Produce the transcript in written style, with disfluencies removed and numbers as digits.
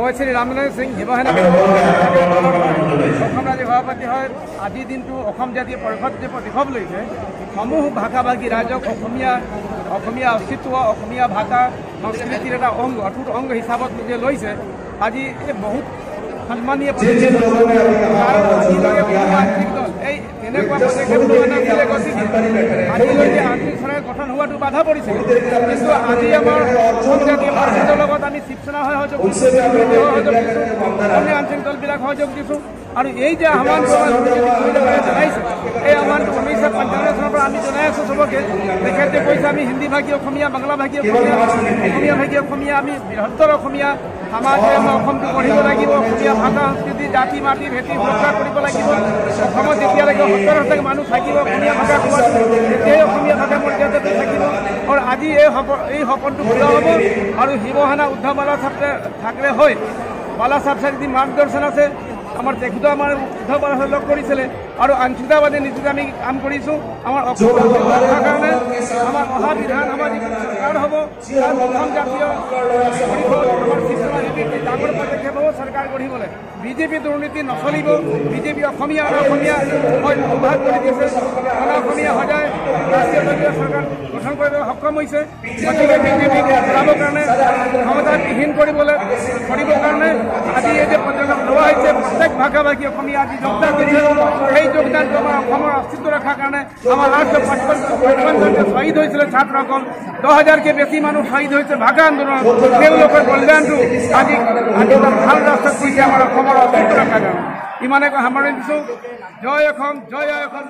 মই শ্ৰী ৰামনাৰায়ণ সিং শিৱসেনা অসম ৰাজ্যিক সভাপতি হয়। আজিৰ দিনটো অসম জাতীয় পৰিষদ যে পদক্ষেপ লৈছে সমূহ ভাষা ভাষী ৰাইজক অসমীয়া অস্তিত্ব অসমীয়া ভাষা সংস্কৃতিৰ এটা অংগ অটুট অংগ হিচাপত যে লৈছে আজি এই বহুত সন্মানীয় পদক্ষেপ। এই তেনেকুৱা পদক্ষেপ লোৱা নাছিলে আজিলৈকে আঞ্চলিক চৰকাৰ গঠন হোৱাটো বাধা পৰিছিল, কিন্তু আজি আমাৰ অসম জাতীয় পৰিষদৰ লগত আমি শিৱসেনা সহযোগ দিছোঁ, অন্য আঞ্চলিক দলবিলাক সহযোগ দিছোঁ। আৰু এই যে আহ্বানটো জনাইছে এই আহ্বানটো 1955 চনৰ পৰা আমি জনাই আছোঁ চবকে। তেখেতে কৈছে আমি হিন্দী ভাষী অসমীয়া, বাংলা ভাষী অসমীয়া, অসমীয়া ভাষী অসমীয়া, আমি বৃহত্তৰ অসমীয়া সমাজে আমাৰ অসমটো পঢ়িব লাগিব। অসমীয়া ভাষা সংস্কৃতি জাতি মাটি ভেটি সুৰক্ষা কৰিব লাগিব। অসমত যেতিয়ালৈকে 70% মানুহ থাকিব অসমীয়া ভাষা কোৱা তেতিয়াই অসমীয়া ভাষা মৰ্যাদাটো থাকিব। আৰু আজি এই সপোনটো পূৰা হ'ব। আৰু শিৱসেনা উদ্ধৱ বালা ঠাকৰে হৈ বালা চাহাব যি মাৰ্গদৰ্শন আছে আমাৰ তেখেতে আমাৰ উদ্ধৱ বালা লগ কৰিছিলে আৰু আঞ্চলিকতাবাদী নীতিত আমি কাম কৰিছোঁ। আমাৰ অসম কাৰণে আমাৰ অহা বিধানসভা যিখন চৰকাৰ হ'ব তাত অসম জাতীয় পৰিষদ আমাৰ শিৱসেনা ডাঙৰ পদক্ষেপ হ'ব চৰকাৰ গঢ়িবলৈ। বিজেপি দুৰ্নীতি নচলিব। বিজেপি অসমীয়া আৰু অসমীয়া ভাগ কৰি দিছে। অসমীয়া সদায় ৰাষ্ট্ৰীয় দলীয় চৰকাৰ গঠন কৰিবলৈ সক্ষম হৈছে। গতিকে বিজেপিক ঘূৰাবৰ কাৰণে ক্ষমতাবিহীন কৰিবৰ কাৰণে আজি এই যে পদক্ষেপ লোৱা হৈছে প্ৰত্যেক ভাষা ভাষী অসমীয়া আজি যোগদান দিছে। সেই যোগদানটো আমাৰ অসমৰ অস্তিত্ব ৰখাৰ কাৰণে আমাৰ 855 শ্বহীদ হৈছিলে ছাত্ৰসকল, 10,000কে বেছি মানুহ শ্বহীদ হৈছে ভাষা আন্দোলনত। তেওঁলোকৰ বলিদানটো আজি এটা ভাল ৰাষ্ট্ৰত কৰিছে আমাৰ অসমৰ অস্তিত্ব ৰখাৰ কাৰণে। ইমানে সামৰণি দিছোঁ। জয় অসম, জয় অসম।